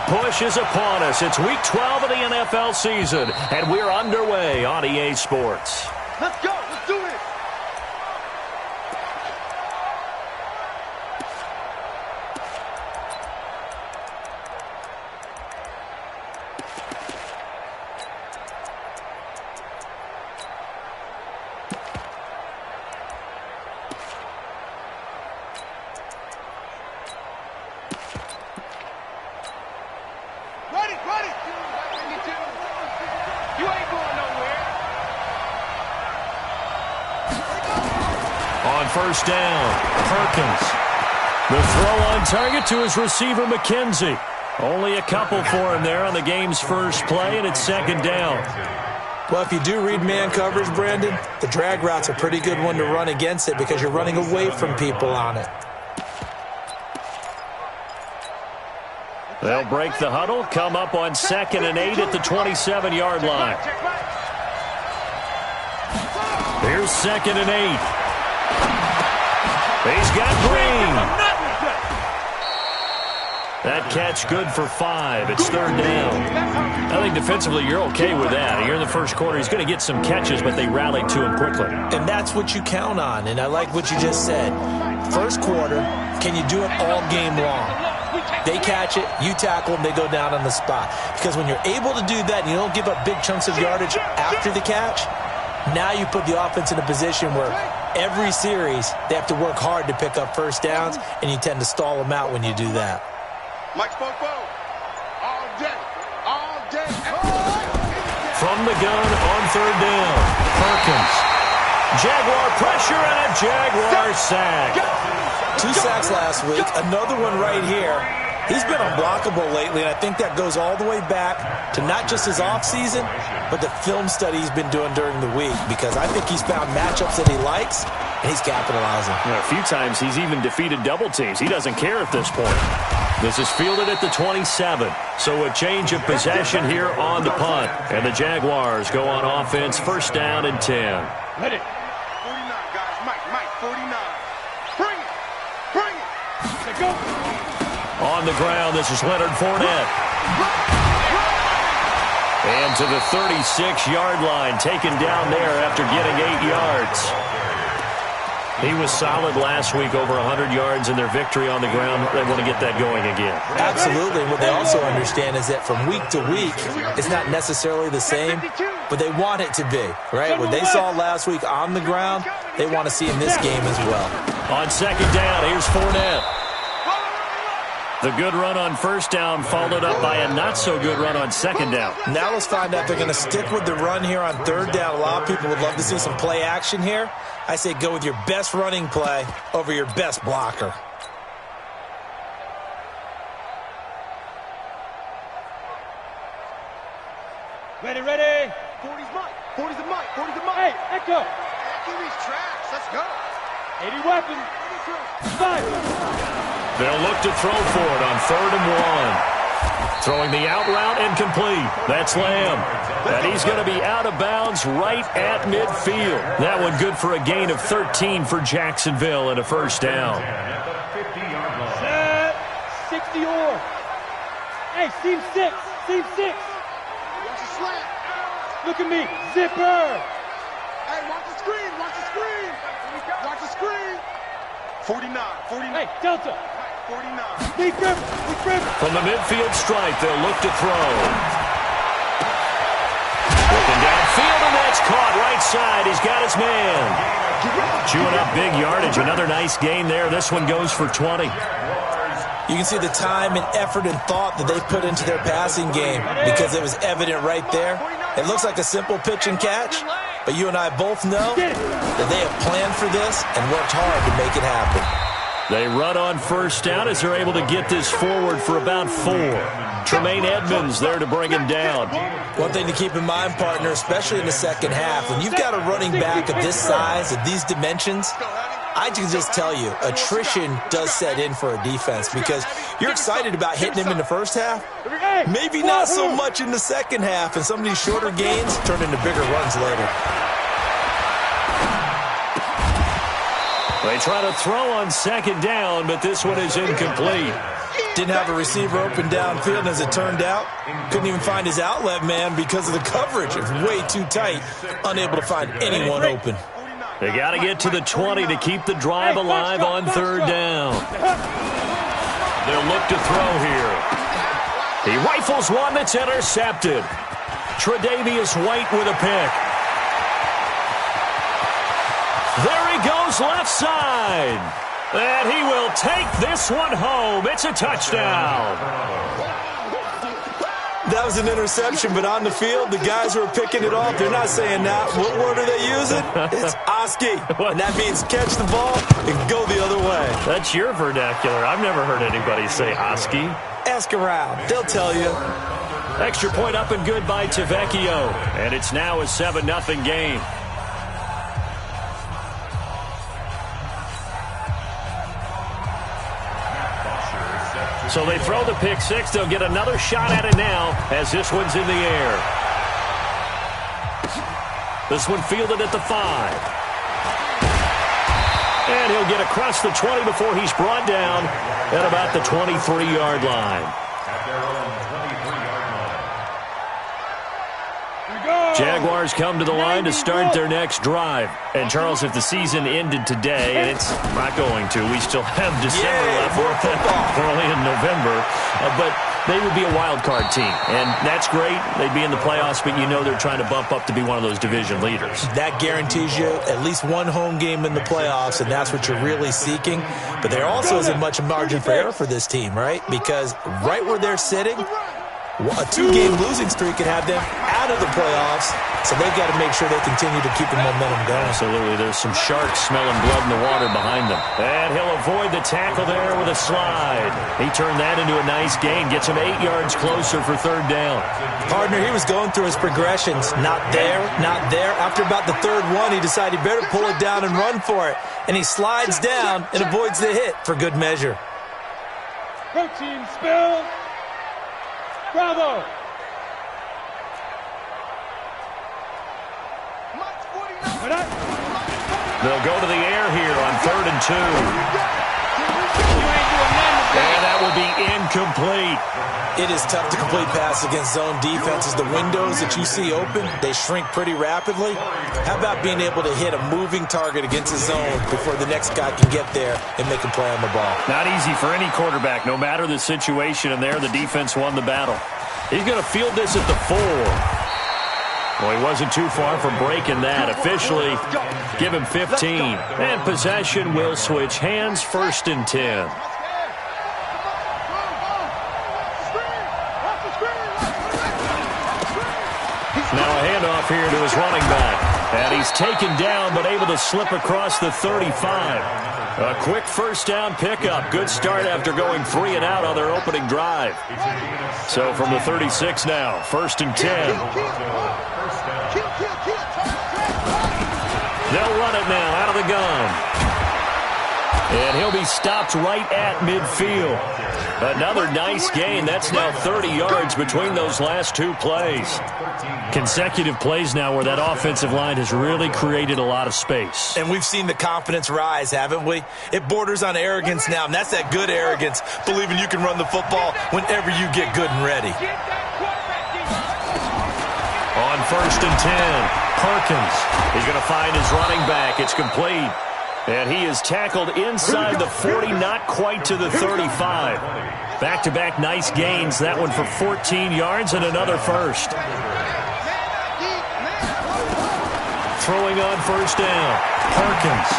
push is upon us. It's Week 12 of the NFL season, and we're underway on EA Sports. Let's go. Let's do it. First down, Perkins. The throw on target to his receiver, McKenzie. Only a couple for him there on the game's first play, and it's second down. Well, if you do read man coverage, Brandon, the drag route's a pretty good one to run against it because you're running away from people on it. They'll break the huddle, come up on 2nd and 8 at the 27-yard line. Here's 2nd and 8. He's got Green. That catch good for 5. It's 3rd down. I think defensively you're okay with that. Here in the first quarter, he's going to get some catches, but they rallied to him quickly. And that's what you count on, and I like what you just said. First quarter, can you do it all game long? They catch it, you tackle them, they go down on the spot. Because when you're able to do that and you don't give up big chunks of yardage after the catch, now you put the offense in a position where every series they have to work hard to pick up first downs, and you tend to stall them out when you do that. Mike Spopo, all day, all day. From the gun on 3rd down, Perkins. Jaguar pressure and a Jaguar sack. 2 sacks last week, another one right here. He's been unblockable lately, and I think that goes all the way back to not just his offseason, but the film study he's been doing during the week, because I think he's found matchups that he likes, and he's capitalizing. A few times he's even defeated double teams. He doesn't care at this point. This is fielded at the 27, so a change of possession here on the punt, and the Jaguars go on offense, 1st down and 10. Let it. 49, guys. Mike, 49. Bring it. Bring it. Let's go. On the ground, this is Leonard Fournette. And to the 36-yard line, taken down there after getting 8 yards. He was solid last week, over 100 yards in their victory on the ground. They want to get that going again. Absolutely. What they also understand is that from week to week, it's not necessarily the same, but they want it to be, right? What they saw last week on the ground, they want to see in this game as well. On 2nd down, here's Fournette. The good run on 1st down followed up by a not-so-good run on 2nd down. Now let's find out if they're going to stick with the run here on 3rd down. A lot of people would love to see some play action here. I say go with your best running play over your best blocker. Ready. 40's Mike. 40's the Mike. 40's the Mike. Hey, Echo. Echo these tracks. Let's go. 80 weapon. 5. They'll look to throw for it on 3rd and 1. Throwing the out route and complete. That's Lamb. And he's going to be out of bounds right at midfield. That one good for a gain of 13 for Jacksonville and a 1st down. Set. 60 or. Hey, seam 6. Seam 6. Watch the slant. Look at me. Zipper. Hey, watch the screen. Watch the screen. Watch the screen. 49. Hey, Delta. 49. From the midfield stripe, they'll look to throw. Looking downfield, and that's caught right side. He's got his man. Chewing up big yardage. Another nice gain there. This one goes for 20. You can see the time and effort and thought that they put into their passing game because it was evident right there. It looks like a simple pitch and catch, but you and I both know that they have planned for this and worked hard to make it happen. They run on 1st down as they're able to get this forward for about 4. Tremaine Edmonds there to bring him down. One thing to keep in mind, partner, especially in the second half, when you've got a running back of this size, of these dimensions, I can just tell you, attrition does set in for a defense because you're excited about hitting him in the first half. Maybe not so much in the second half, and some of these shorter gains turn into bigger runs later. They try to throw on 2nd down, but this one is incomplete. Didn't have a receiver open downfield, and as it turned out, couldn't even find his outlet man because of the coverage. It was way too tight, unable to find anyone open. They got to get to the 20 to keep the drive alive on third down. They'll look to throw here. He rifles one that's intercepted. Tre'Davious White with a pick. There he goes left side. And he will take this one home. It's a touchdown. That was an interception, but on the field, the guys who are picking it off, they're not saying that. What word are they using? It's Oski. And that means catch the ball and go the other way. That's your vernacular. I've never heard anybody say Oski. Ask around. They'll tell you. Extra point up and good by Tavecchio. And it's now a 7-0 game. So they throw the pick six. They'll get another shot at it now as this one's in the air. This one fielded at the 5. And he'll get across the 20 before he's brought down at about the 23-yard line. Jaguars come to the line to start their next drive. And, Charles, if the season ended today, and it's not going to, we still have December left. We're only in November. But they would be a wild card team. And that's great. They'd be in the playoffs, but you know they're trying to bump up to be one of those division leaders. That guarantees you at least one home game in the playoffs, and that's what you're really seeking. But there also isn't much margin for error for this team, right? Because right where they're sitting, a 2-game losing streak could have them out of the playoffs, so they've got to make sure they continue to keep the momentum going. Absolutely. There's some sharks smelling blood in the water behind them. And he'll avoid the tackle there with a slide. He turned that into a nice gain, gets him 8 yards closer for third down. Partner, he was going through his progressions. Not there, not there. After about the third one, he decided he better pull it down and run for it. And he slides down and avoids the hit for good measure. Protein spill. Bravo! They'll go to the air here on 3rd and 2. And that will be incomplete. It is tough to complete pass against zone defenses. The windows that you see open, they shrink pretty rapidly. How about being able to hit a moving target against a zone before the next guy can get there and make a play on the ball? Not easy for any quarterback, no matter the situation, and there the defense won the battle. He's going to field this at the 4. Well, he wasn't too far from breaking that. Officially, give him 15. And possession will switch hands, 1st and 10. Now a handoff here to his running back. And he's taken down but able to slip across the 35. A quick first down pickup. Good start after going 3 and out on their opening drive. So from the 36 now, 1st and 10. They'll run it now out of the gun. And he'll be stopped right at midfield. Another nice gain. That's now 30 yards between those last 2 plays. Consecutive plays now where that offensive line has really created a lot of space. And we've seen the confidence rise, haven't we? It borders on arrogance now, and that's that good arrogance, believing you can run the football whenever you get good and ready. On 1st and 10, Perkins. He's going to find his running back. It's complete. And he is tackled inside the 40, not quite to the 35. Back-to-back nice gains. That one for 14 yards and another first. Throwing on 1st down. Perkins.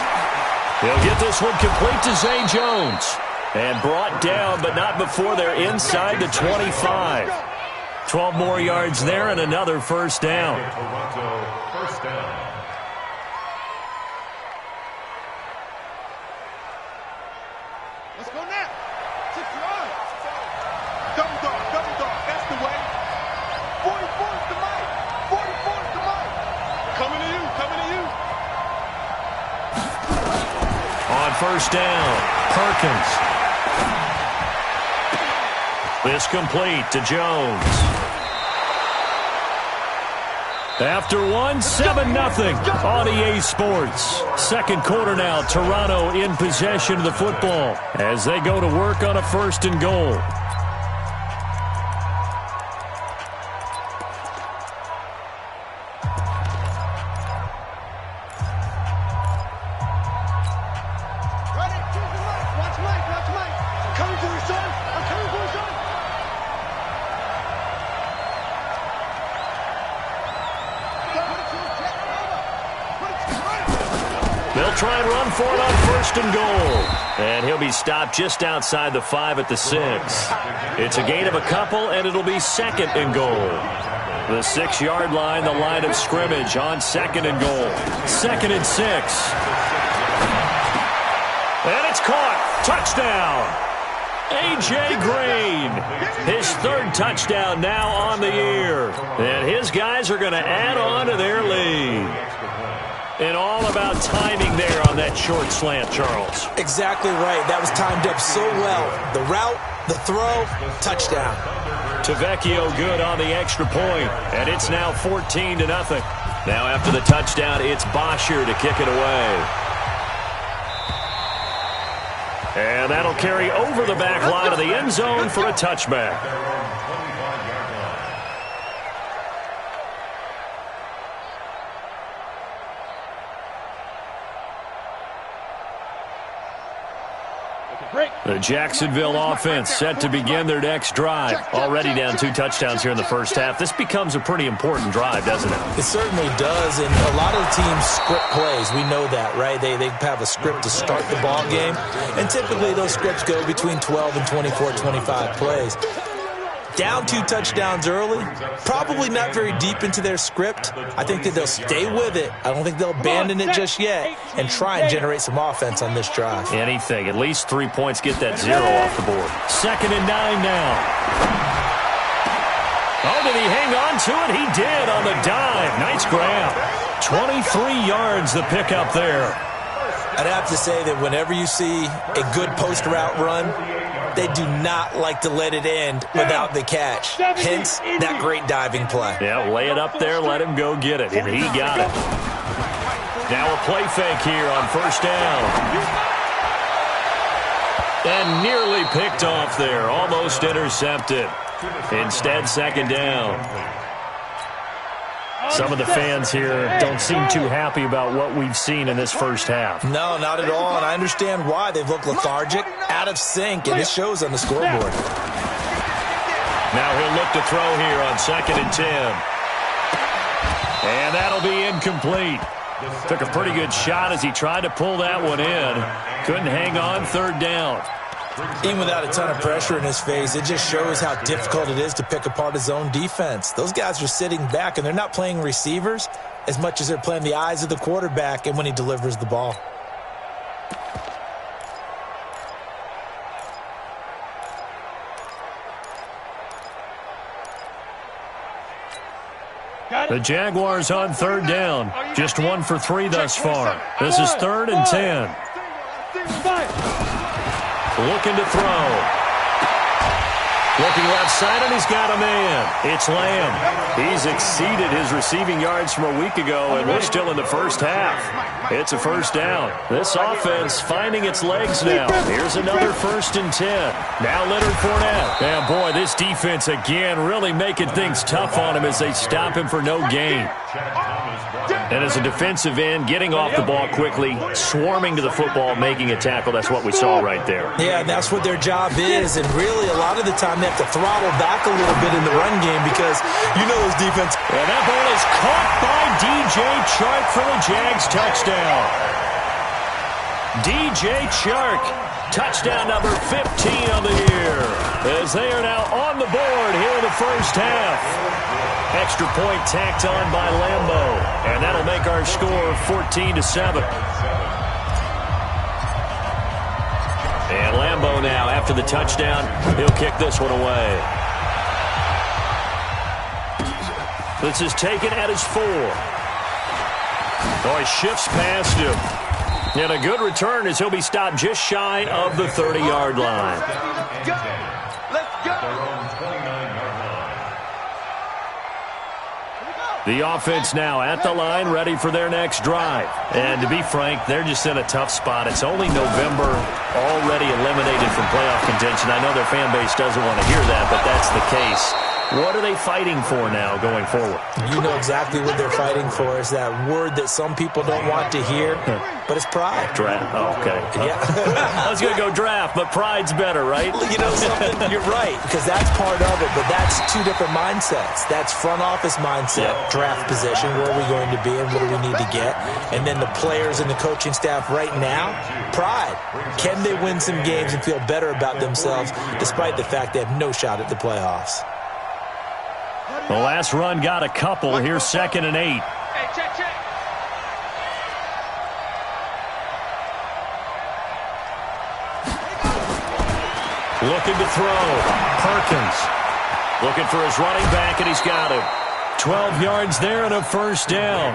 He'll get this one complete to Zay Jones. And brought down, but not before they're inside the 25. 12 more yards there and another 1st down. Let's go now. 6 yards. Double dog. That's the way. 44's the mic. 44's the mic. Coming to you. On 1st down, Perkins. This complete to Jones. After one, 7-0 on EA Sports. Second quarter now, Toronto in possession of the football as they go to work on a 1st and goal. They'll try and run for it on 1st and goal. And he'll be stopped just outside the 5 at the 6. It's a gain of a couple, and it'll be 2nd and goal. The 6-yard line, the line of scrimmage on 2nd and goal. 2nd and 6. And it's caught. Touchdown. A.J. Green. His 3rd touchdown now on the year. And his guys are going to add on to their lead. And all about timing there on that short slant, Charles. Exactly right. That was timed up so well. The route, the throw, touchdown. Tavecchio good on the extra point, and it's now 14-0. Now after the touchdown, it's Bosher to kick it away. And that'll carry over the back line of the end zone for a touchback. The Jacksonville offense set to begin their next drive. Already down 2 touchdowns here in the first half. This becomes a pretty important drive, doesn't it? It certainly does, and a lot of the teams script plays. We know that, right? They have a script to start the ball game, and typically those scripts go between 12 and 24, 25 plays. Down 2 touchdowns early, probably not very deep into their script. I think that they'll stay with it. I don't think they'll abandon it just yet and try and generate some offense on this drive. Anything. At least 3 points, get that 0 off the board. 2nd and 9 now. Oh, did he hang on to it? He did on the dive. Nice grab. 23 yards the pickup there. I'd have to say that whenever you see a good post route run, they do not like to let it end without the catch. Hence, that great diving play. Yeah, lay it up there, let him go get it, and he got it. Now a play fake here on 1st down. And nearly picked off there, almost intercepted. Instead, 2nd down. Some of the fans here don't seem too happy about what we've seen in this first half. No, not at all, and I understand why. They've looked lethargic, out of sync, and it shows on the scoreboard. Now he'll look to throw here on 2nd and 10. And that'll be incomplete. Took a pretty good shot as he tried to pull that one in. Couldn't hang on 3rd down. Even without a ton of pressure in his face, it just shows how difficult it is to pick apart his own defense. Those guys are sitting back, and they're not playing receivers as much as they're playing the eyes of the quarterback and when he delivers the ball. The Jaguars on 3rd down. Just 1 for 3 thus far. This is 3rd and 10. Looking to throw. Looking left side, and he's got a man. It's Lamb. He's exceeded his receiving yards from a week ago, and we're still in the first half. It's a 1st down. This offense finding its legs now. Here's another 1st and 10. Now Leonard Fournette. And boy, this defense again really making things tough on him as they stop him for no gain. And as a defensive end, getting off the ball quickly, swarming to the football, making a tackle. That's what we saw right there. Yeah, and that's what their job is. And really, a lot of the time, they have to throttle back a little bit in the run game because you know those defense. And that ball is caught by D.J. Chark for the Jags touchdown. D.J. Chark, touchdown number 15 on the year, as they are now on the board here in the first half. Extra point tacked on by Lambeau, and that'll make our score 14-7. And Lambeau now, after the touchdown, he'll kick this one away. This is taken at his 4. Oh, he shifts past him. And a good return as he'll be stopped just shy of the 30-yard line. Let's go! The offense now at the line, ready for their next drive. And to be frank, they're just in a tough spot. It's only November, already eliminated from playoff contention. I know their fan base doesn't want to hear that, but that's the case. What are they fighting for now going forward? You know exactly what they're fighting for. Is that word that some people don't want to hear, but it's pride. Draft. Oh, okay. Yeah. I was going to go draft, but pride's better, right? You know something? You're right, because that's part of it, but that's two different mindsets. That's front office mindset, draft position, where are we going to be and what do we need to get? And then the players and the coaching staff right now, pride. Can they win some games and feel better about themselves despite the fact they have no shot at the playoffs? The last run got a couple. Here's 2nd and 8. Hey, check. Looking to throw. Perkins. Looking for his running back, and he's got him. 12 yards there and a first down.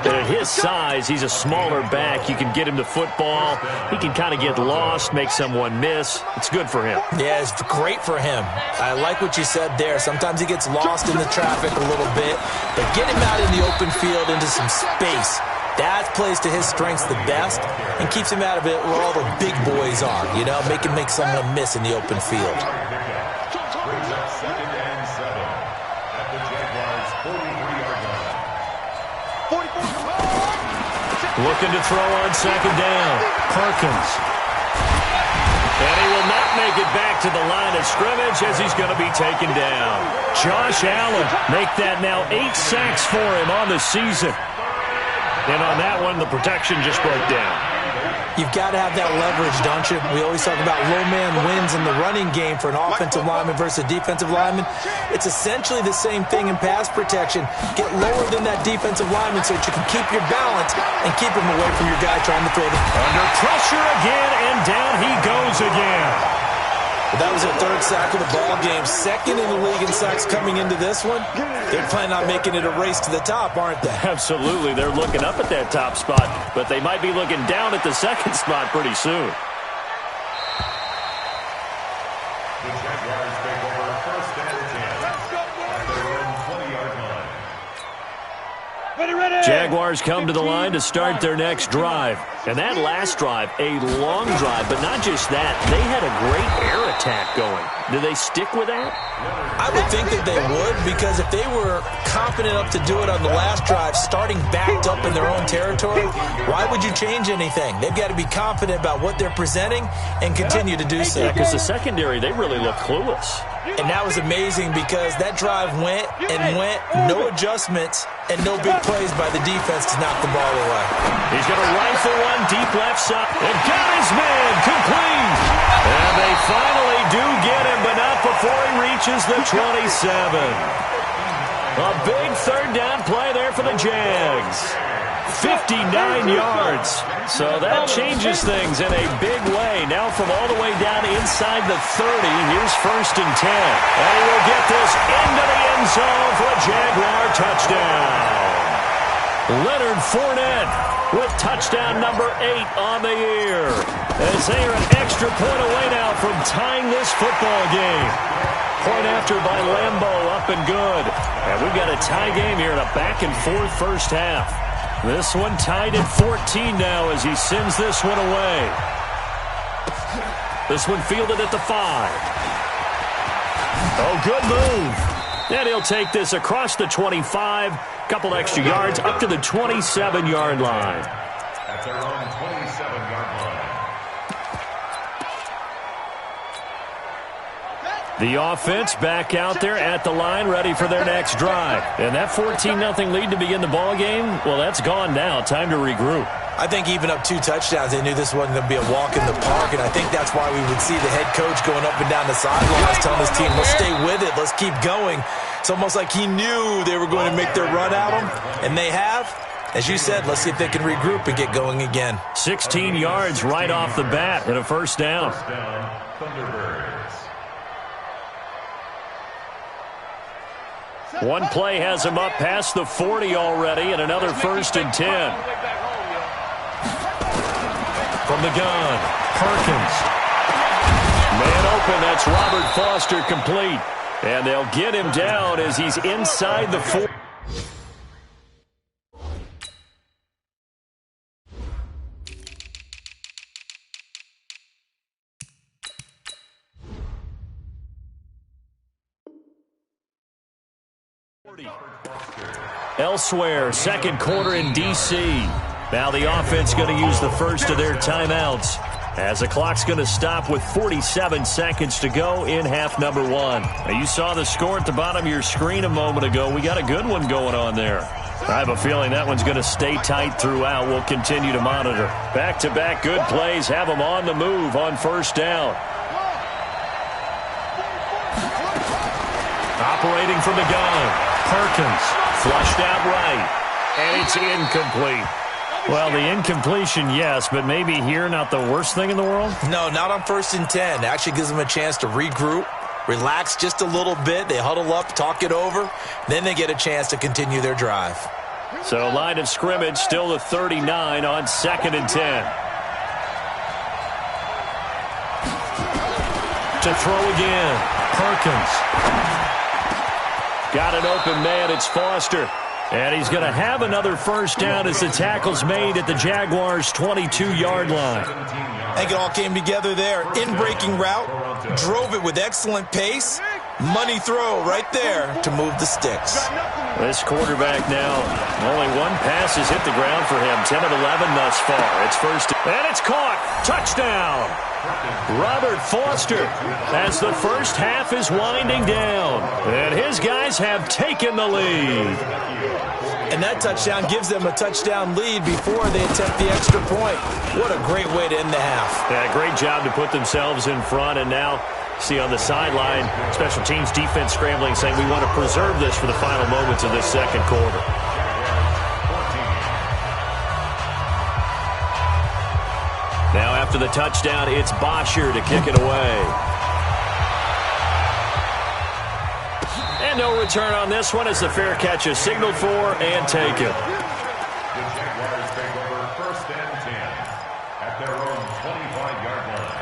At his size, he's a smaller back. You can get him to football. He can kind of get lost, make someone miss. It's good for him. Yeah, it's great for him. I like what you said there. Sometimes he gets lost in the traffic a little bit, but get him out in the open field into some space. That plays to his strengths the best and keeps him out of it where all the big boys are, you know, make someone miss in the open field. Looking to throw on 2nd down. Perkins. And he will not make it back to the line of scrimmage as he's going to be taken down. Josh Allen make that now 8 sacks for him on the season. And on that one, the protection just broke down. You've got to have that leverage, don't you? We always talk about low man wins in the running game for an offensive lineman versus a defensive lineman. It's essentially the same thing in pass protection. Get lower than that defensive lineman so that you can keep your balance and keep him away from your guy trying to throw the... Under pressure again, and down he goes again. That was their 3rd sack of the ball game. 2nd in the league in sacks coming into this one. They're planning on making it a race to the top, aren't they? Absolutely. They're looking up at that top spot, but they might be looking down at the 2nd spot pretty soon. The Jaguars take over 1st and 10 at their own 20-yard line. Ready. Jaguars come to the line to start their next drive. And that last drive, a long drive, but not just that. They had a great air attack going. Do they stick with that? I would think that they would, because if they were confident enough to do it on the last drive, starting backed up in their own territory, why would you change anything? They've got to be confident about what they're presenting and continue to do so. Yeah, because the secondary, they really look clueless. And that was amazing because that drive went, no adjustments, and no big plays by the defense to knock the ball away. He's going to rifle one deep left side. And got his man complete. And they finally do get him, but not before he reaches the 27. A big 3rd down play there for the Jags. 59 yards. So that changes things in a big way. Now from all the way down inside the 30, here's 1st and 10. And he will get this into the end zone for a Jaguar touchdown. Leonard Fournette with touchdown number 8 on the year. As they are an extra point away now from tying this football game. Point after by Lambeau, up and good. And we've got a tie game here in a back-and-forth first half. This one tied at 14 now as he sends this one away. This one fielded at the 5. Oh, good move. And he'll take this across the 25. Couple extra yards up to the 27-yard line. At their own 27-yard line. The offense back out there at the line, ready for their next drive. And that 14-0 lead to begin the ball game, well, that's gone now. Time to regroup. I think even up 2 touchdowns, they knew this wasn't going to be a walk in the park, and I think that's why we would see the head coach going up and down the sidelines telling his team, let's stay with it, let's keep going. It's almost like he knew they were going to make their run at him, and they have. As you said, let's see if they can regroup and get going again. 16 yards right off the bat and a first down. First down, Thunderbirds. One play has him up past the 40 already, and another 1st and 10. From the gun, Perkins. Man open, that's Robert Foster complete. And they'll get him down as he's inside the 4. Elsewhere, second quarter in D.C. Now the offense going to use the first of their timeouts as the clock's going to stop with 47 seconds to go in half number one. Now you saw the score at the bottom of your screen a moment ago. We got a good one going on there. I have a feeling that one's going to stay tight throughout. We'll continue to monitor. Back-to-back good plays have them on the move on first down. Operating from the gun, Perkins flushed out right, and it's incomplete. Well, the incompletion, yes, but maybe here not the worst thing in the world? No, not on 1st and 10. It actually gives them a chance to regroup, relax just a little bit. They huddle up, talk it over. Then they get a chance to continue their drive. So line of scrimmage still the 39 on 2nd and 10. To throw again, Perkins. Got an open man, it's Foster. And he's going to have another first down as the tackle's made at the Jaguars' 22-yard line. I think it all came together there. In-breaking route, drove it with excellent pace. Money throw right there to move the sticks. This quarterback now, only one pass has hit the ground for him. 10 of 11 thus far. It's first, and it's caught. Touchdown. Robert Foster as the first half is winding down. And his guys have taken the lead. And that touchdown gives them a touchdown lead before they attempt the extra point. What a great way to end the half. Yeah, great job to put themselves in front. And now, see on the sideline, special teams defense scrambling, saying we want to preserve this for the final moments of this second quarter. Now after the touchdown, it's Bosher to kick it away. And no return on this one as the fair catch is signaled for and taken. The Jaguars take over 1st and 10 at their own 25-yard line.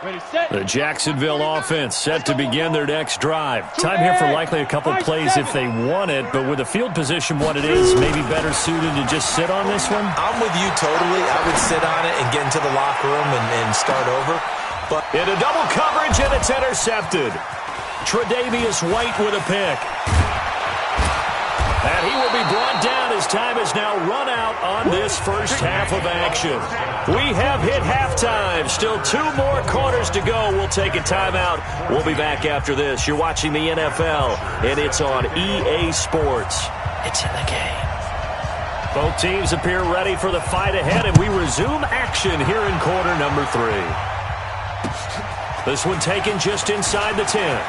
Ready, set. The Jacksonville offense set to begin their next drive. Time here for likely a couple plays if they want it, but with the field position what it is, maybe better suited to just sit on this one? I'm with you totally. I would sit on it and get into the locker room and start over. But into double coverage, and it's intercepted. Tre'Davious White with a pick. And he will be brought down as time has now run out on this first half of action. We have hit halftime. Still 2 more quarters to go. We'll take a timeout. We'll be back after this. You're watching the NFL, and it's on EA Sports. It's in the game. Both teams appear ready for the fight ahead, and we resume action here in quarter number 3. This one taken just inside the 10.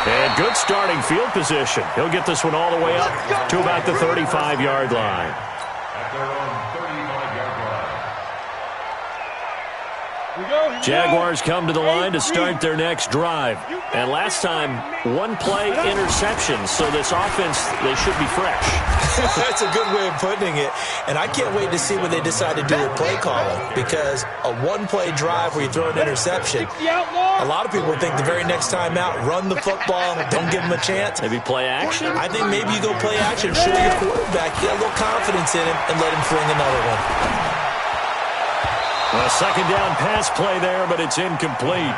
And good starting field position. He'll get this one all the way up to about the 35-yard line. At their own 35-yard line. Jaguars come to the line to start their next drive. And last time, 1 play interception, so this offense, they should be fresh. That's a good way of putting it. And I can't wait to see what they decide to do with play calling, because a 1-play drive where you throw an interception, a lot of people think the very next time out, run the football, don't give them a chance. Maybe play action? I think maybe you go play action, show your quarterback, get a little confidence in him, and let him fling another one. A second down pass play there, but it's incomplete.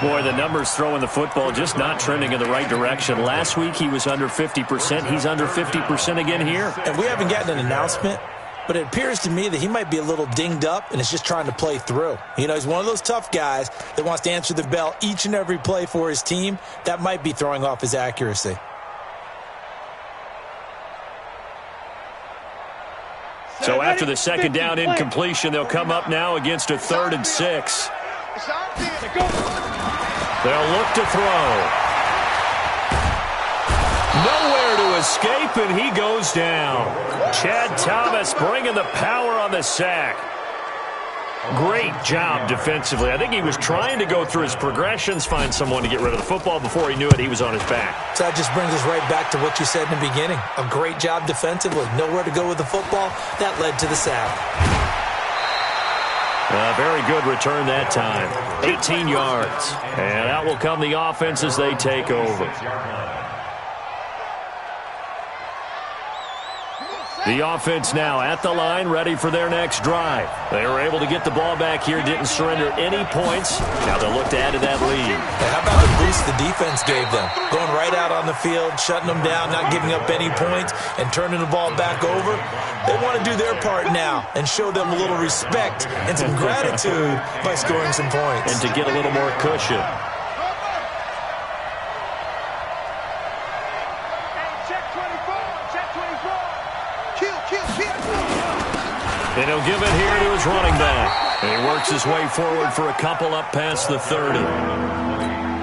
Boy, the numbers throwing the football just not trending in the right direction. Last week he was under 50%. He's under 50% again here. And we haven't gotten an announcement, but it appears to me that he might be a little dinged up and is just trying to play through. You know, he's one of those tough guys that wants to answer the bell each and every play for his team. That might be throwing off his accuracy. So after the second down incompletion, they'll come up now against a 3rd and 6. They'll look to throw. Nowhere to escape, and he goes down. Chad Thomas bringing the power on the sack. Great job defensively. I think he was trying to go through his progressions, find someone to get rid of the football. Before he knew it, he was on his back. So that just brings us right back to what you said in the beginning. A great job defensively. Nowhere to go with the football. That led to the sack. A very good return that time. 18 yards. And out will come the offense as they take over. The offense now at the line, ready for their next drive. They were able to get the ball back here, didn't surrender any points. Now they'll look to add to that lead. How about the boost the defense gave them. Going right out on the field, shutting them down, not giving up any points, and turning the ball back over. They want to do their part now and show them a little respect and some gratitude by scoring some points. And to get a little more cushion. And he'll give it here to his running back. And he works his way forward for a couple up past the 30.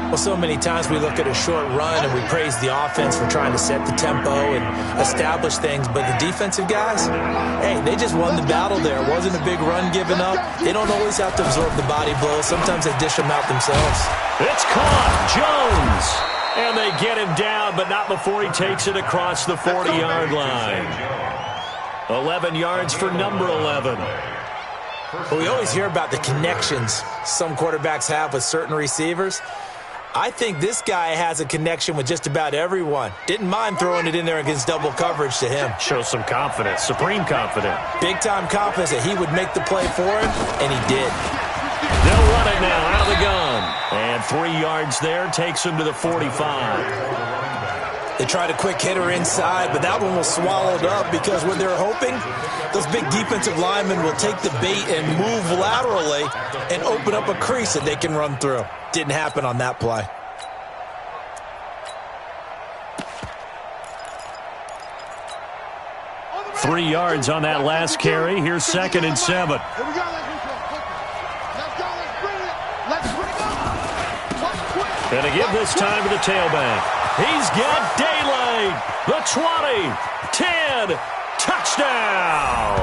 Well, so many times we look at a short run and we praise the offense for trying to set the tempo and establish things, but the defensive guys, hey, they just won the battle there. It wasn't a big run given up. They don't always have to absorb the body blows. Sometimes they dish them out themselves. It's caught. Jones. And they get him down, but not before he takes it across the 40-yard line. 11 yards for number 11. Well, we always hear about the connections some quarterbacks have with certain receivers. I think this guy has a connection with just about everyone. Didn't mind throwing it in there against double coverage to him. Shows some confidence, supreme confidence. Big-time confidence that he would make the play for him, and he did. They'll run it now out of the gun. And 3 yards there takes him to the 45. They tried a quick hitter inside, but that one was swallowed up because what they're hoping, those big defensive linemen will take the bait and move laterally and open up a crease that they can run through. Didn't happen on that play. Three yards on that last carry. Here's 2nd and 7. Gonna give this time to the tailback. He's got daylight. The 20, 10, touchdown.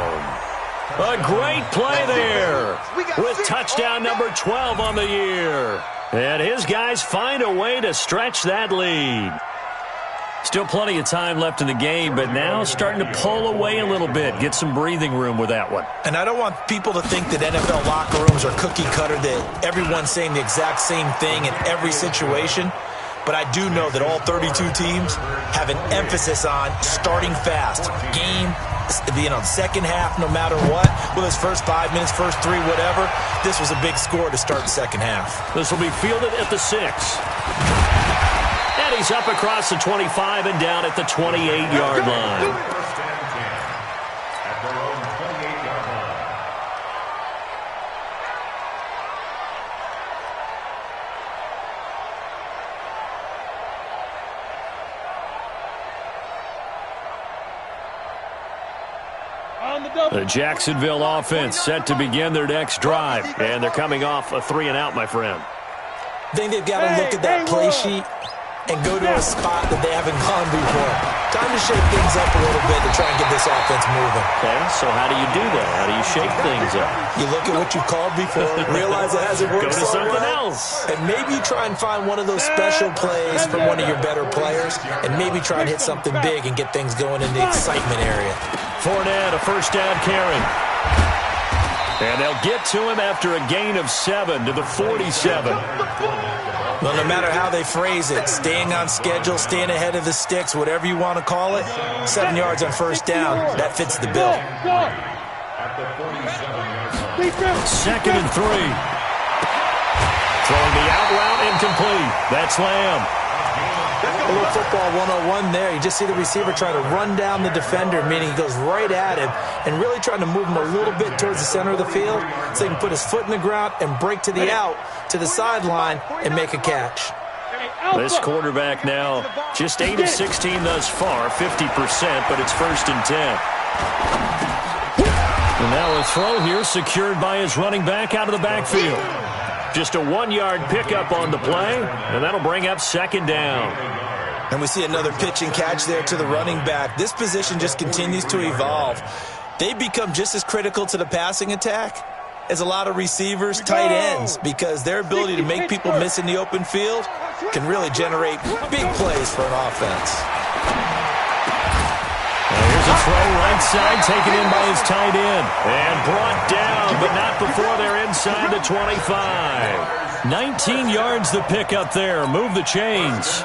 A great play there with touchdown number 12 on the year. And his guys find a way to stretch that lead. Still plenty of time left in the game, but now starting to pull away a little bit. Get some breathing room with that one. And I don't want people to think that NFL locker rooms are cookie cutter, that everyone's saying the exact same thing in every situation. But I do know that all 32 teams have an emphasis on starting fast. Game, second half, no matter what. Whether it's first 5 minutes, first 3, whatever. This was a big score to start the second half. This will be fielded at the 6. And he's up across the 25 and down at the 28-yard line. The Jacksonville offense set to begin their next drive. And they're coming off a 3-and-out, my friend. I think they've got to look at that play sheet and go to a spot that they haven't gone before. Time to shake things up a little bit to try and get this offense moving. Okay, so how do you do that? How do you shake things up? You look at what you've called before, realize it hasn't worked so well. Go to something else. And maybe try and find one of those special plays from one of your better players, and maybe try and hit something big and get things going in the excitement area. Fournette, a first down carry. And they'll get to him after a gain of 7 to the 47. Well, no matter how they phrase it, staying on schedule, staying ahead of the sticks, whatever you want to call it, 7 yards on first down, that fits the bill. 2nd and 3. Throwing the out route incomplete. That's Lamb. A little football 101 there. You just see the receiver try to run down the defender, meaning he goes right at him and really trying to move him a little bit towards the center of the field so he can put his foot in the ground and break to the out, to the sideline, and make a catch. This quarterback now just 8 of 16 thus far, 50%, but it's 1st and 10. And now a throw here secured by his running back out of the backfield. Just a 1-yard pickup on the play, and that'll bring up 2nd down. And we see another pitch and catch there to the running back. This position just continues to evolve. They become just as critical to the passing attack as a lot of receivers, tight ends, because their ability to make people miss in the open field can really generate big plays for an offense. Here's a throw right side, taken in by his tight end. And brought down, but not before they're inside the 25. 19 yards the pick up there. Move the chains.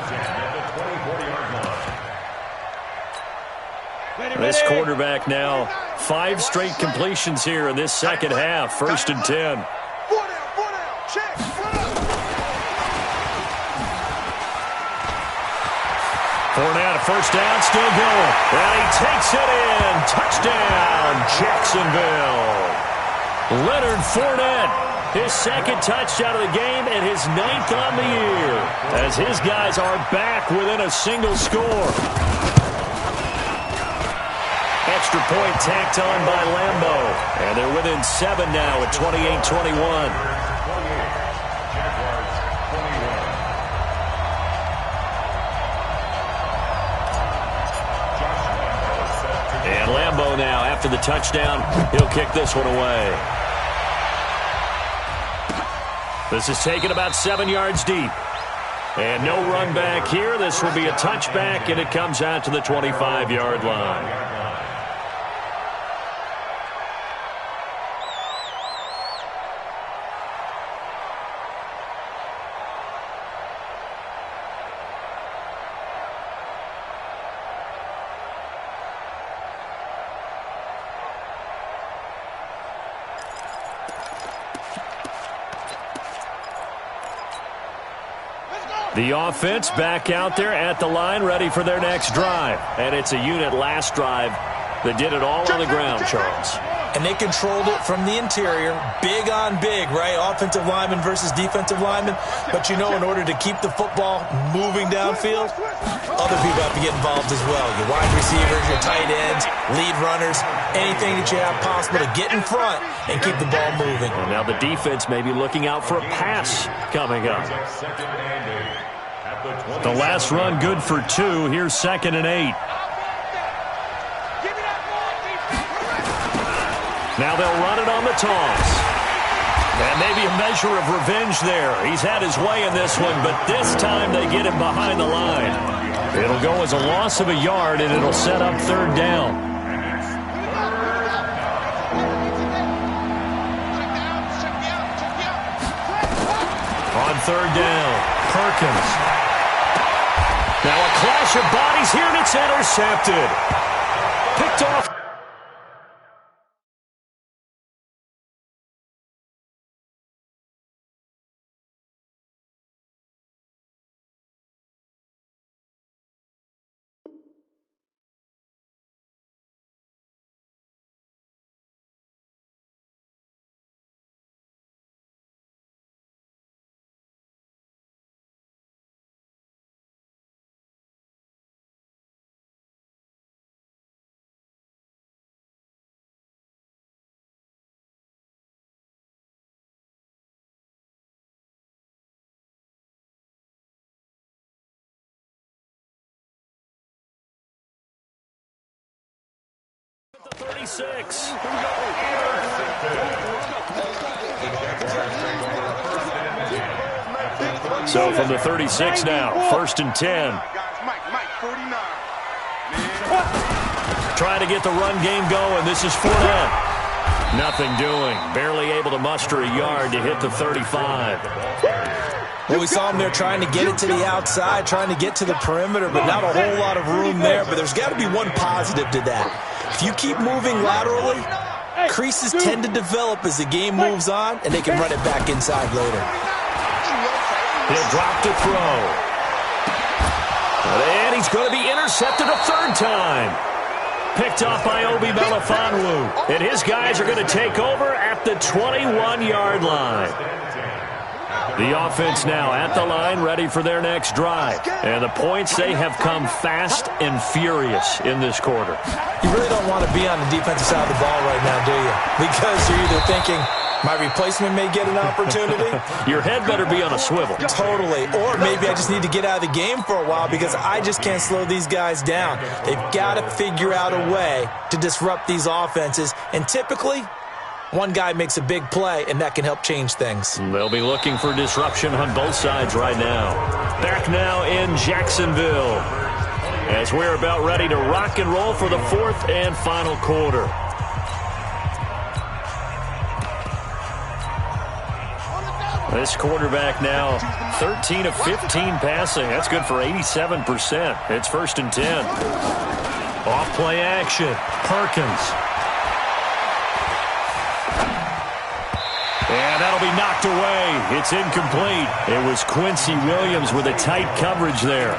This quarterback now 5 straight completions here in this second half. 1st and 10. Fournette, first down, still going. And he takes it in. Touchdown, Jacksonville. Leonard Fournette, his second touchdown of the game and his 9th on the year, as his guys are back within a single score. Extra point tacked on by Lambo. And they're within 7 now at 28-21. And Lambo now, after the touchdown, he'll kick this one away. This is taken about 7 yards deep. And no run back here. This will be a touchback, and it comes out to the 25-yard line. The offense back out there at the line, ready for their next drive. And it's a unit last drive that did it all on the ground, Charles. And they controlled it from the interior, big on big, right? Offensive lineman versus defensive lineman. But, you know, in order to keep the football moving downfield, other people have to get involved as well. Your wide receivers, your tight ends, lead runners, anything that you have possible to get in front and keep the ball moving. And now the defense may be looking out for a pass coming up. The last run good for 2. Here's 2nd and 8. Now they'll run it on the toss. And maybe a measure of revenge there. He's had his way in this one, but this time they get him behind the line. It'll go as a loss of a yard, and it'll set up 3rd down. On 3rd down, Perkins. Now a clash of bodies here, and it's intercepted. Picked off. The 36. So from the 36 now, 1st and 10. Trying to get the run game going. This is Fournette. Nothing doing. Barely able to muster a yard to hit the 35. Well, we saw him there trying to get it to the outside, trying to get to the perimeter, but not a whole lot of room there. But there's got to be one positive to that. If you keep moving laterally, creases tend to develop as the game moves on, and they can run it back inside later. He'll drop to throw. And he's going to be intercepted a 3rd time. Picked off by Obi Melifonwu. And his guys are going to take over at the 21-yard line. The offense now at the line, ready for their next drive. And the points, they have come fast and furious in this quarter. You really don't want to be on the defensive side of the ball right now, do you? Because you're either thinking, my replacement may get an opportunity. Your head better be on a swivel. Totally. Or maybe I just need to get out of the game for a while because I just can't slow these guys down. They've got to figure out a way to disrupt these offenses. And typically, one guy makes a big play, and that can help change things. They'll be looking for disruption on both sides right now. Back now in Jacksonville, as we're about ready to rock and roll for the 4th and final quarter. This quarterback now 13 of 15 passing. That's good for 87%. It's 1st and 10. Off play action. Perkins. And that'll That'll be knocked away. It's incomplete. It was Quincy Williams with a tight coverage there.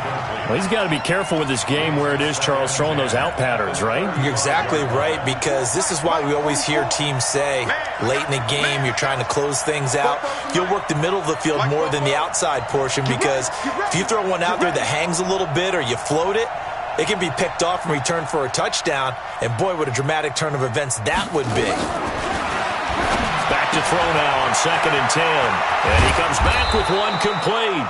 Well, he's got to be careful with this game where it is, Charles, throwing those out patterns, right? You're exactly right, because this is why we always hear teams say, late in the game, you're trying to close things out. You'll work the middle of the field more than the outside portion, because if you throw one out there that hangs a little bit or you float it, it can be picked off and returned for a touchdown. And boy, what a dramatic turn of events that would be. Back to throw now on 2nd and 10. And he comes back with one complete.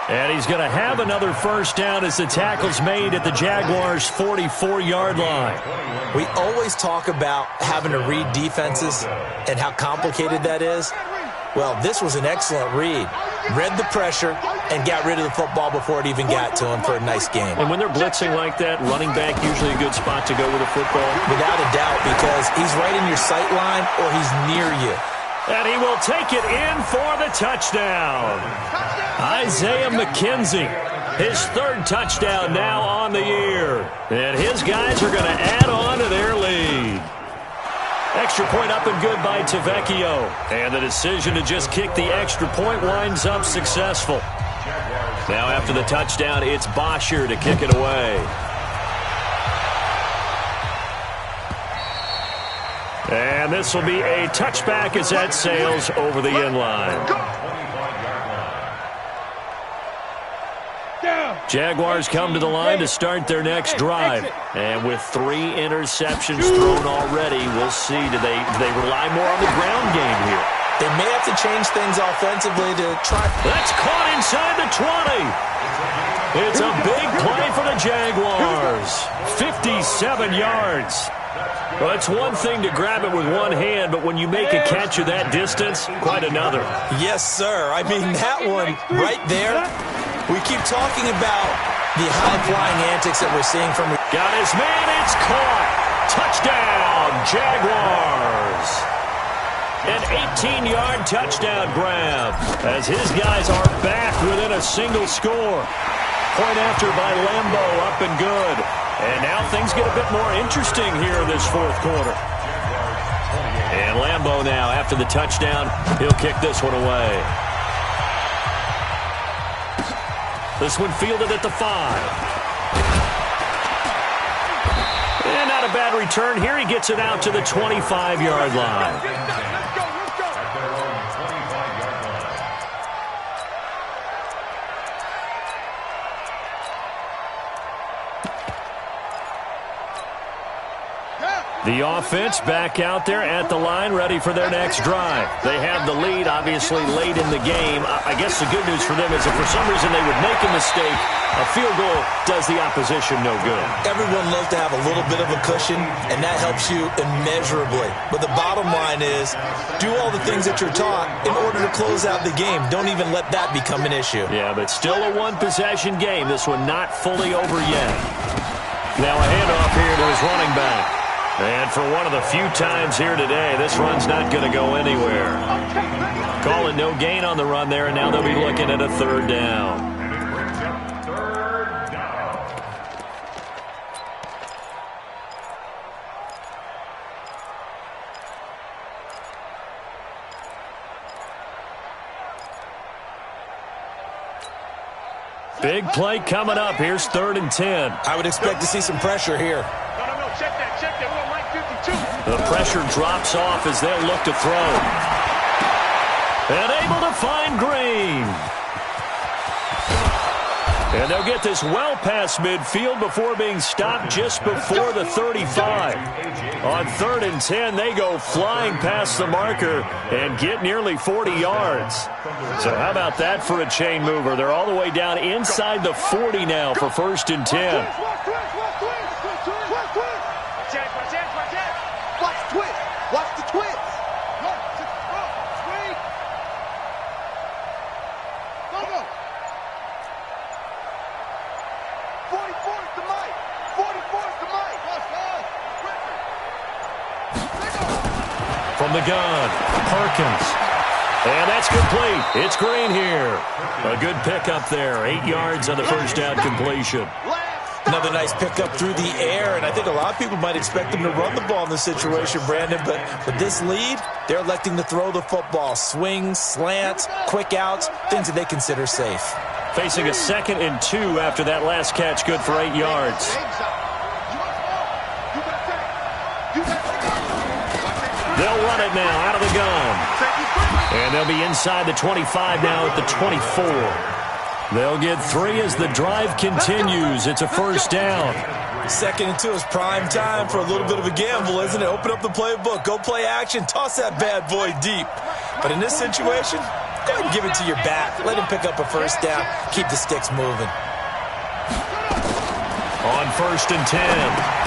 And he's going to have another first down as the tackle's made at the Jaguars' 44-yard line. We always talk about having to read defenses and how complicated that is. Well, this was an excellent read. Read the pressure and got rid of the football before it even got to him for a nice game. And when they're blitzing like that, running back usually a good spot to go with a football? Without a doubt, because he's right in your sight line or he's near you. And he will take it in for the touchdown. Isaiah McKenzie, his 3rd touchdown now on the year. And his guys are going to add on to their lead. Extra point up and good by Tavecchio. And the decision to just kick the extra point winds up successful. Now after the touchdown, it's Bosher to kick it away. And this will be a touchback as that sails over the end line. Jaguars come to the line to start their next drive. And with 3 interceptions thrown already, we'll see. Do they rely more on the ground game here? They may have to change things offensively to try. That's caught inside the 20. It's a big play for the Jaguars. 57 yards. Well, it's one thing to grab it with one hand, but when you make a catch of that distance, quite another. Yes, sir. I mean, that one right there, we keep talking about the high-flying antics that we're seeing from... Got his man, it's caught. Touchdown, Jaguars. An 18-yard touchdown grab as his guys are back within a single score. Point after by Lambo, up and good. And now things get a bit more interesting here in this 4th quarter. And Lambo now, after the touchdown, he'll kick this one away. This one fielded at the 5. And not a bad return here. He gets it out to the 25-yard line. The offense back out there at the line, ready for their next drive. They have the lead, obviously, late in the game. I guess the good news for them is if for some reason they would make a mistake, a field goal does the opposition no good. Everyone loves to have a little bit of a cushion, and that helps you immeasurably. But the bottom line is, do all the things that you're taught in order to close out the game. Don't even let that become an issue. Yeah, but still a one-possession game. This one not fully over yet. Now a handoff here to his running back. And for one of the few times here today, this run's not going to go anywhere. Calling no gain on the run there, and now they'll be looking at a 3rd down. Big play coming up. Here's 3rd and 10. I would expect to see some pressure here. Check that. We're on line 52. The pressure drops off as they'll look to throw. And able to find Green. And they'll get this well past midfield before being stopped just before the 35. On 3rd and 10, they go flying past the marker and get nearly 40 yards. So how about that for a chain mover? They're all the way down inside the 40 now for 1st and 10. Watch the twist. Go. 44 is the mic. 44 is the mic. From the gun, Perkins. And that's complete. It's Green here. A good pickup there. 8 yards on the first down completion. Another nice pickup through the air, and I think a lot of people might expect them to run the ball in this situation, Brandon, but with this lead, they're electing to throw the football. Swings, slants, quick outs, things that they consider safe. Facing a 2nd and 2 after that last catch, good for 8 yards. They'll run it now out of the gun. And they'll be inside the 25 now at the 24. They'll get 3 as the drive continues. It's a first down. 2nd and 2 is prime time for a little bit of a gamble, isn't it? Open up the playbook, go play action, toss that bad boy deep. But in this situation, go ahead and give it to your back. Let him pick up a first down. Keep the sticks moving. On 1st and 10,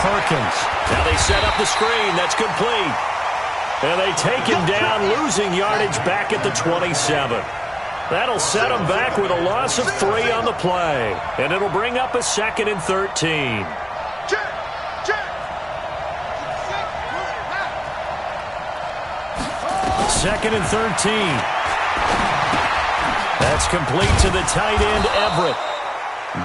Perkins. Now they set up the screen. That's complete. And they take him down, losing yardage back at the 27. That'll set him back with a loss of 3 on the play. And it'll bring up a 2nd and 13. Second and 13. That's complete to the tight end, Everett.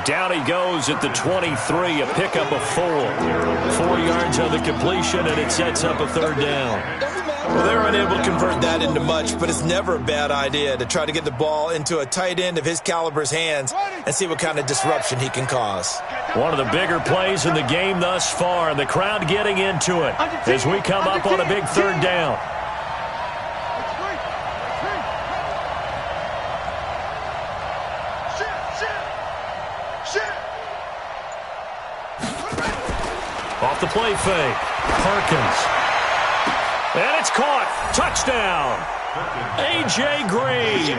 Down he goes at the 23, a pickup of 4. 4 yards on the completion, and it sets up a 3rd down. Well, they were unable to convert that into much, but it's never a bad idea to try to get the ball into a tight end of his caliber's hands and see what kind of disruption he can cause. One of the bigger plays in the game thus far, and the crowd getting into it as we come up on a big 3rd down. Off the play fake, Perkins. And it's caught. Touchdown. A.J. Green.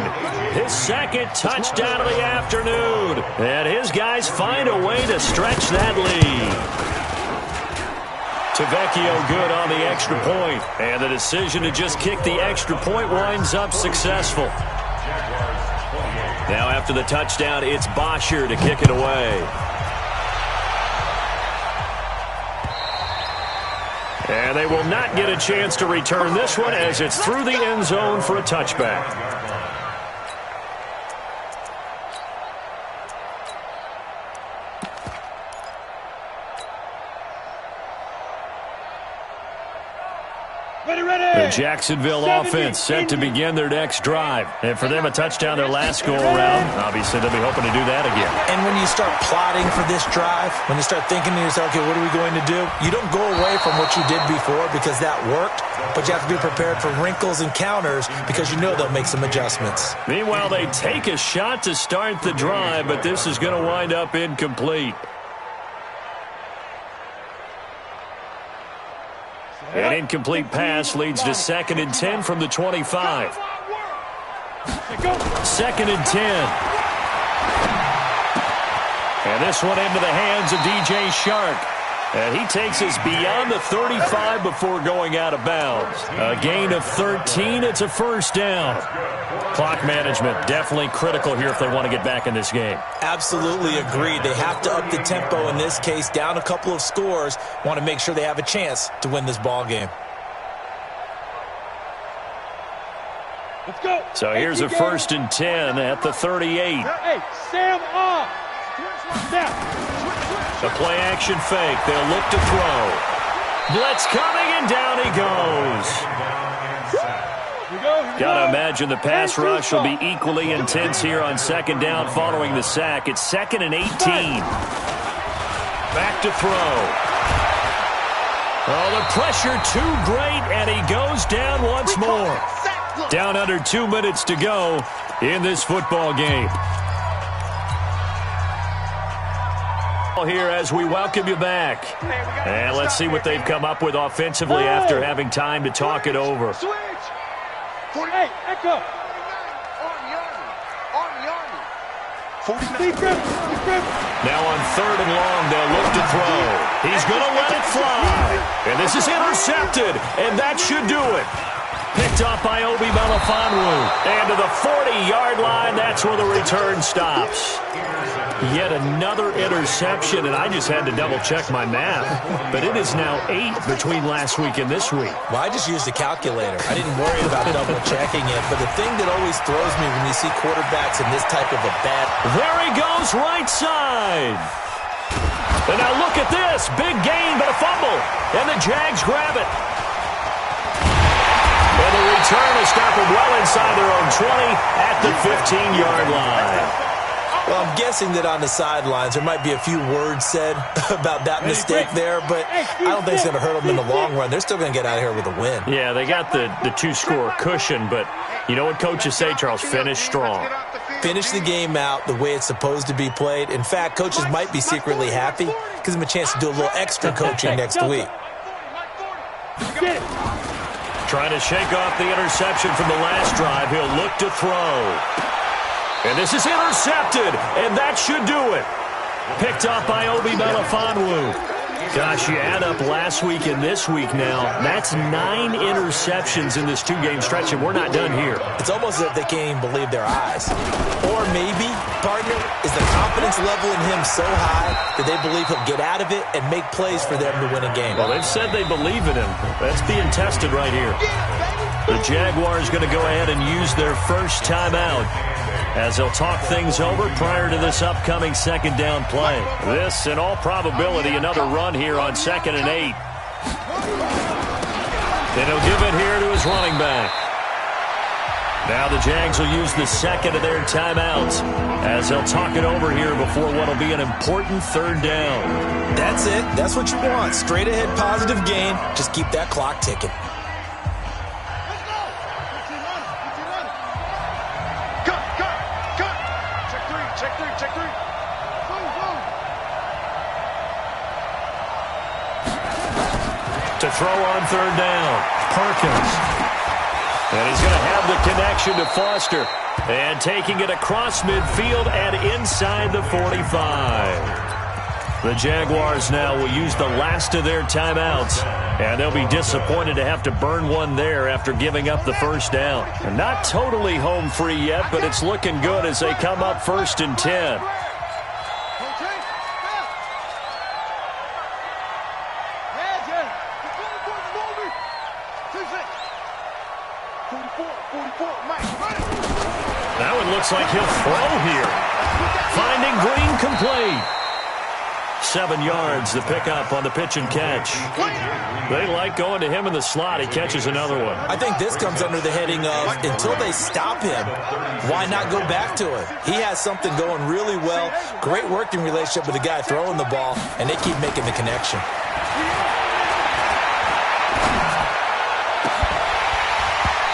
His 2nd touchdown of the afternoon. And his guys find a way to stretch that lead. Tavecchio good on the extra point. And the decision to just kick the extra point winds up successful. Now after the touchdown, it's Bosher to kick it away. And they will not get a chance to return this one as it's through the end zone for a touchback. The Jacksonville offense set to begin their next drive. And for them, a touchdown their last go-around. Obviously, they'll be hoping to do that again. And when you start plotting for this drive, when you start thinking to yourself, okay, what are we going to do? You don't go away from what you did before because that worked, but you have to be prepared for wrinkles and counters because you know they'll make some adjustments. Meanwhile, they take a shot to start the drive, but this is going to wind up incomplete. An incomplete pass leads to 2nd and 10 from the 25. 2nd and 10. And this one into the hands of DJ Shark. And he takes us beyond the 35 before going out of bounds. A gain of 13. It's a first down. Clock management definitely critical here if they want to get back in this game. Absolutely agreed. They have to up the tempo in this case, down a couple of scores. Want to make sure they have a chance to win this ball game. Let's go. So here's a 1st and 10 at the 38. Hey, Sam off. The play action fake. They'll look to throw. Blitz coming, and down he goes. Gotta imagine the pass rush will be equally intense here on 2nd down following the sack. It's 2nd and 18. Back to throw. Oh, the pressure too great, and he goes down once more. Down under 2 minutes to go in this football game. Here as we welcome you back. And let's see what they've come up with offensively after having time to talk it over. Hey, echo. Now on 3rd and long, they'll look to throw. He's going to let it fly. And this is intercepted, and that should do it. Picked off by Obi Melifonwu. And to the 40-yard line, that's where the return stops. Yet another interception, and I just had to double-check my math. But it is now 8 between last week and this week. Well, I just used a calculator. I didn't worry about double-checking it. But the thing that always throws me when you see quarterbacks in this type of a bad... There he goes, right side. And now look at this. Big gain, but a fumble. And the Jags grab it. And the return is stopped well inside their own 20 at the 15-yard line. Well, I'm guessing that on the sidelines there might be a few words said about that mistake there, but I don't think it's going to hurt them in the long run. They're still going to get out of here with a win. Yeah, they got the two-score cushion, but you know what coaches say, Charles? Finish strong. Finish the game out the way it's supposed to be played. In fact, coaches might be secretly happy. Gives them a chance to do a little extra coaching next week. Trying to shake off the interception from the last drive. He'll look to throw. And this is intercepted, and that should do it. Picked off by Obi Melifonwu. Gosh, you add up last week and this week now, that's 9 interceptions in this 2-game stretch, and we're not done here. It's almost as if they can't even believe their eyes. Or maybe, partner, is the confidence level in him so high that they believe he'll get out of it and make plays for them to win a game. Well, they've said they believe in him. That's being tested right here. The Jaguars going to go ahead and use their first timeout as they'll talk things over prior to this upcoming second down play. This, in all probability, another run here on 2nd and 8. Then he'll give it here to his running back. Now the Jags will use the second of their timeouts as they'll talk it over here before what will be an important 3rd down. That's it. That's what you want. Straight ahead positive gain. Just keep that clock ticking. To throw on 3rd down, Perkins. And he's going to have the connection to Foster. And taking it across midfield and inside the 45. The Jaguars now will use the last of their timeouts. And they'll be disappointed to have to burn one there after giving up the 1st down. And not totally home free yet, but it's looking good as they come up 1st and 10. That one looks like he'll throw here. Finding Green complete. 7 yards to pick up on the pitch and catch. They like going to him in the slot. He catches another one. I think this comes under the heading of until they stop him, why not go back to him? He has something going really well. Great working relationship with the guy throwing the ball, and they keep making the connection.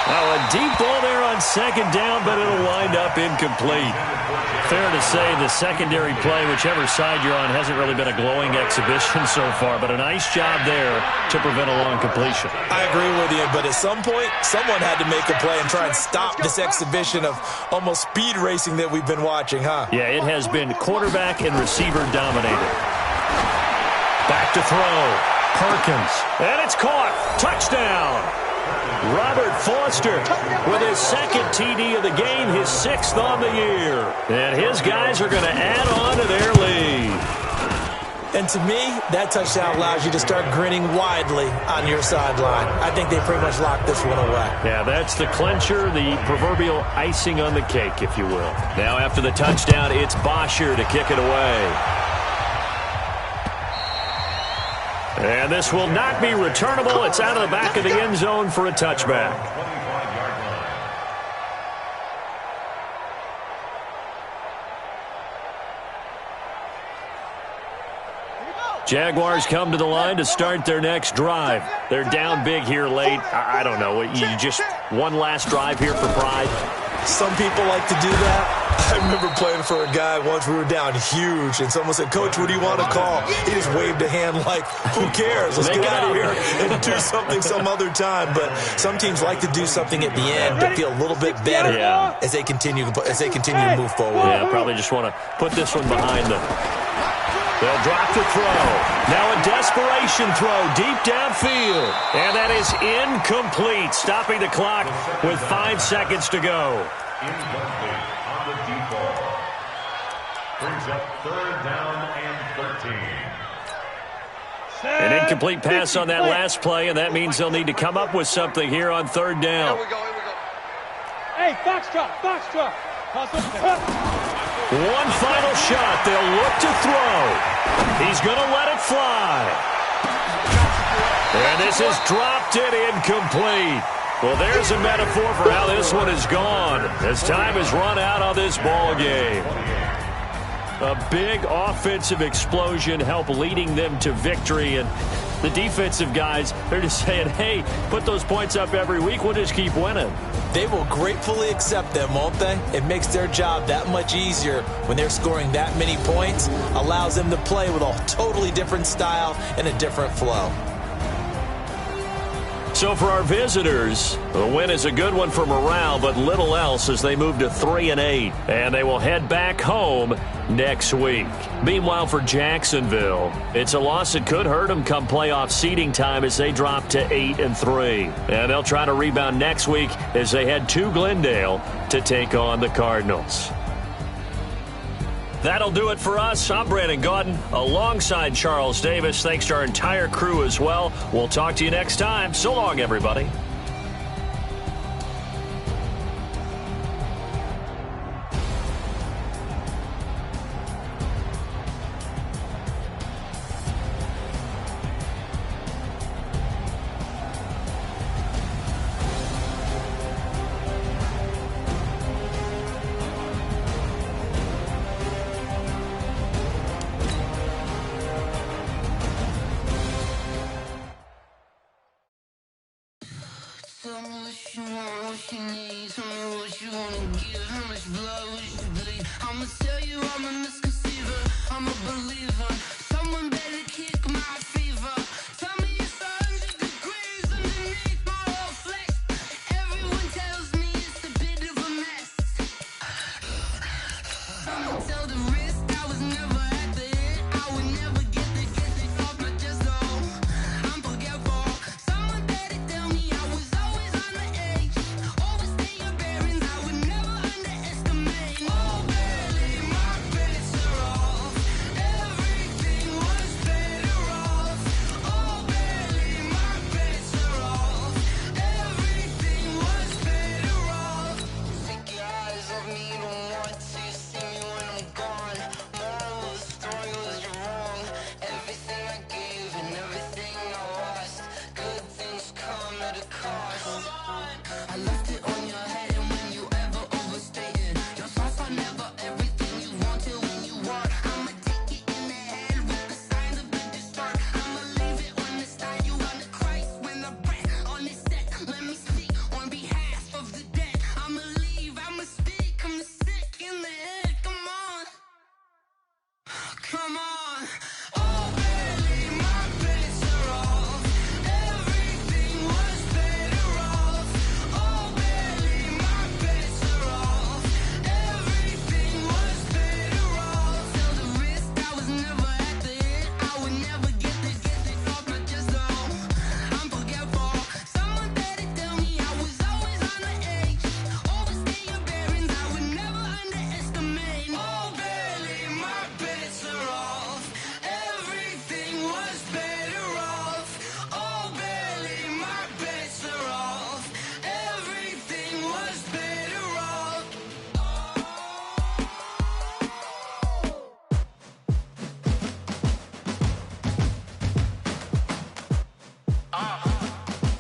Oh, a deep ball there on 2nd down, but it'll wind up incomplete. Fair to say the secondary play, whichever side you're on, hasn't really been a glowing exhibition so far, but a nice job there to prevent a long completion. I agree with you, but at some point, someone had to make a play and try and stop this exhibition of almost speed racing that we've been watching, huh? Yeah, it has been quarterback and receiver dominated. Back to throw. Perkins. And it's caught. Touchdown. Robert Foster with his 2nd TD of the game, his 6th on the year. And his guys are going to add on to their lead. And to me, that touchdown allows you to start grinning widely on your sideline. I think they pretty much locked this one away. Yeah, that's the clincher, the proverbial icing on the cake, if you will. Now after the touchdown, it's Bosher to kick it away. And this will not be returnable. It's out of the back of the end zone for a touchback. Jaguars come to the line to start their next drive. They're down big here late. I don't know. You just one last drive here for pride? Some people like to do that. I remember playing for a guy once. We were down huge, and someone said, "Coach, what do you want to call?" He just waved a hand like, "Who cares? Let's get out of here and do something some other time." But some teams like to do something at the end to feel a little bit better as they continue to move forward. Yeah, probably just want to put this one behind them. They'll drop the throw. Now a desperation throw deep downfield. And that is incomplete, stopping the clock with 5 seconds to go. Incomplete on the deep ball. Brings up 3rd down and 13. An incomplete pass on that last play, and that means they'll need to come up with something here on 3rd down. Here we go. Hey, foxtrot. One final shot. They'll look to throw. He's going to let it fly. And this is dropped it incomplete. Well, there's a metaphor for how this one is gone as time has run out on this ball game. A big offensive explosion helped leading them to victory, and the defensive guys, they're just saying, hey, put those points up every week, we'll just keep winning. They will gratefully accept them, won't they? It makes their job that much easier when they're scoring that many points, allows them to play with a totally different style and a different flow. So for our visitors, the win is a good one for morale, but little else as they move to 3-8, and they will head back home next week. Meanwhile, for Jacksonville, it's a loss that could hurt them come playoff seeding time as they drop to 8-3. And they'll try to rebound next week as they head to Glendale to take on the Cardinals. That'll do it for us. I'm Brandon Gaudin alongside Charles Davis. Thanks to our entire crew as well. We'll talk to you next time. So long, everybody. Tell me what you want, what you need. Tell me what you wanna give. How much blood would you bleed? I'ma tell you I'm a misconceiver. I'm a believer. Someone better kick my fever. Tell me it's 100 degrees underneath my whole flesh. Everyone tells me it's a bit of a mess. I'ma tell the risk I was never at the end. I would never get this off my chest, though. I'm forgetful. Someone better tell me I was always on the edge. Overstay your bearings, I would never underestimate. Oh, barely, my bets are off. Everything was better off. Oh, barely, my bets are off. Everything was better off. Take your eyes off me, don't want to see me when I'm gone. Moral of the story was you're wrong. Everything I gave and everything I lost. Good things come at a cost. I left it on your head, and when you ever overstay it, your thoughts are never everything you wanted when you want. I'ma take it in the head with the signs of the distort. I'ma leave it on the side. You on the Christ when the breath on this set. Let me speak on behalf of the dead. I'ma leave, I'ma speak. I'm the sick in the head. Come on, come on. Oh, barely, my bets are off. Everything was better off. Oh, barely, my bets are off. Everything was better off. Tell the risk I was never at the end. I would never get this off my chest, though. I'm forgetful. Someone better tell me I was always on the edge. Overstay your bearings, I would never underestimate. Oh, barely, my bets are off. Everything was better off. Oh, barely, my bets are off. Everything was better off.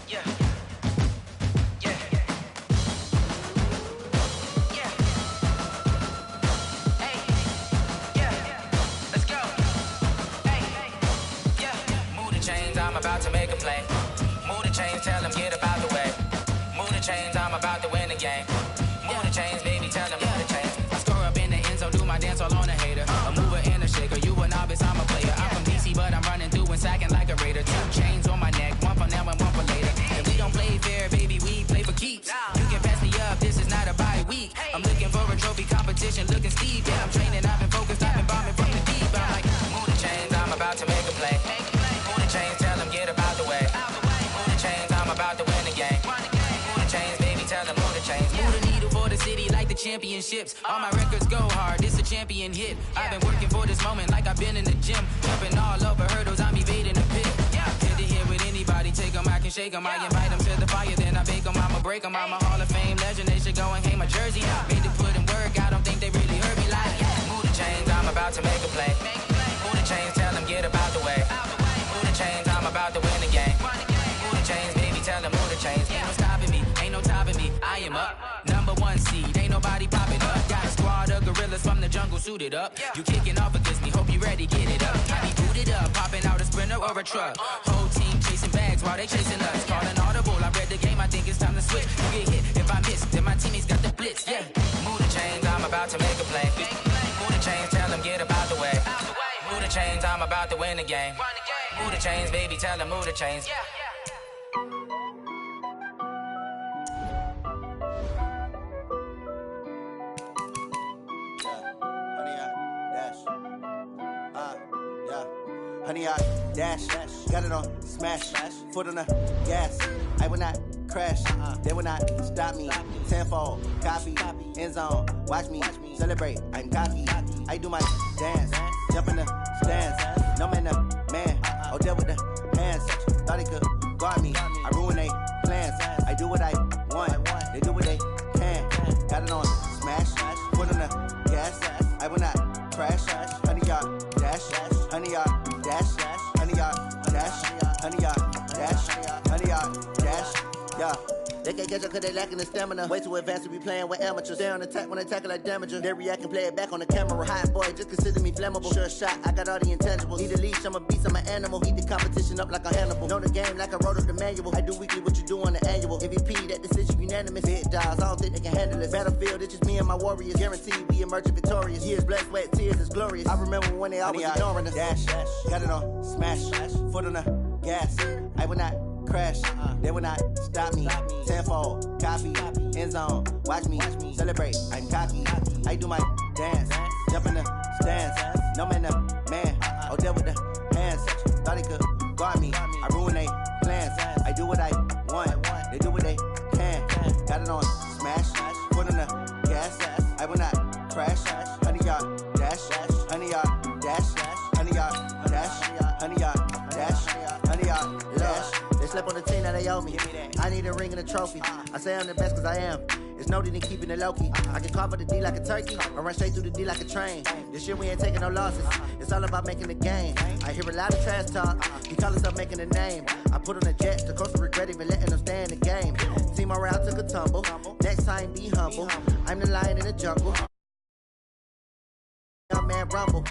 Yeah. Yeah. Yeah. Hey. Yeah. Let's go. Hey. Yeah. Move the chains, I'm about to make a play. Move the chains, tell them get up out the way. Move the chains, I'm about to win the game. Move the chains, baby, tell them move the chains. I score up in the end zone, do my dance all on a hater. A mover and a shaker, you a novice, I'm a player. I'm from DC, but I'm running through and sacking like a raider. 2 chains on my neck, one for now and one for later. And we don't play fair, baby, we play for keeps. You can pass me up, this is not a bye week. I'm looking for a trophy competition, looking steep. Yeah, I'm training, I've been focused, I've been bombing from the deep. I'm like, move the chains, I'm about to make a play. Move the chains, tell them get up out the way. Move the chains, I'm about to win the game. Move the chains, baby, tell them move the chains. Move the needle for the city like the championships. All my records go hard, this a champion hit. I've been working for this moment like I've been in the gym. Jumping all over hurdles, I'm evading the pit. Hit to hit with anybody, take them, I can shake them. I invite them to the fire, then I bake them, I'ma break them. I'm a Hall of Fame legend, they should go and hang my jersey. Made to put in work, I don't think they really heard me like, move the chains, I'm about to make a play. Move the chains, tell them get about the way. Move the chains, I'm about to win the game. Move the chains, baby, tell them move the chains. Ain't no stopping me, ain't no topping me. I am up, number one seed, ain't nobody popping up. Got a squad of gorillas from the jungle suited up. You kicking off against me, hope you ready, get it up. I be booted up, popping out a Sprinter or a truck. Whole team chasing bags while they chasing us. Calling audible, I read the game, I think it's time to switch. You get hit if I miss, then my teammates got the blitz, yeah. Move the chains, I'm about to make a play. Move the chains, tell them get about the way. Move the chains, I'm about to win the game. Move the chains, baby, tell them move the chains. Honey, I dash, got it on smash, foot on the gas. I will not crash, they will not stop me. Tenfold, copy, end zone, watch me celebrate. I'm cocky, I do my dance, jump in the stands. No man, man, oh deal with the hands. Thought he could guard me, I ruin they plans. I do what I want, they do what they can. Got it on smash, foot on the gas. I will not crash, honey, y'all dash, honey, y'all dash, honey, y'all dash, honey, y'all dash, honey, y'all dash, yeah. They can't catch up cause they lacking the stamina. Way too advanced to be playing with amateurs. Stay on attack when they tackle like damager. They react and play it back on the camera. Hot boy, just consider me flammable. Sure shot, I got all the intangibles. Need a leash, I'm a beast, I'm an animal. Heat the competition up like a Hannibal. Know the game like I wrote up the manual. I do weekly what you do on the annual. MVP, that decision unanimous. Big dials, I don't think they can handle it. Battlefield, it's just me and my warriors. Guaranteed we emerging victorious. Years, blood, sweat, tears, it's glorious. I remember when they always ignoring us. Dash, got it on smash, foot on the gas. I will not crash, they will not stop me. Tenfold, copy, end zone, watch me celebrate. I'm cocky, I do my dance, jump in the stands. No man, man, oh deal with the hands. Thought he could guard me, I ruin they plans. I do what I want, they do what they can. Got it on smash, foot on the gas. I will not crash, honey, y'all dash, honey, y'all dash, honey, y'all dash, honey, y'all dash, honey, y'all dash. They slept on the team that they owe me. I need a ring and a trophy. I say I'm the best cause I am. It's no need in keeping it low-key. I can carve up the D like a turkey or run straight through the D like a train. This year we ain't taking no losses. It's all about making the game. I hear a lot of trash talk. He call himself making a name. I put on the jet. The coach will regret even letting them stay in the game. Team morale took a tumble. Next time be humble. I'm the lion in the jungle. Young man rumble.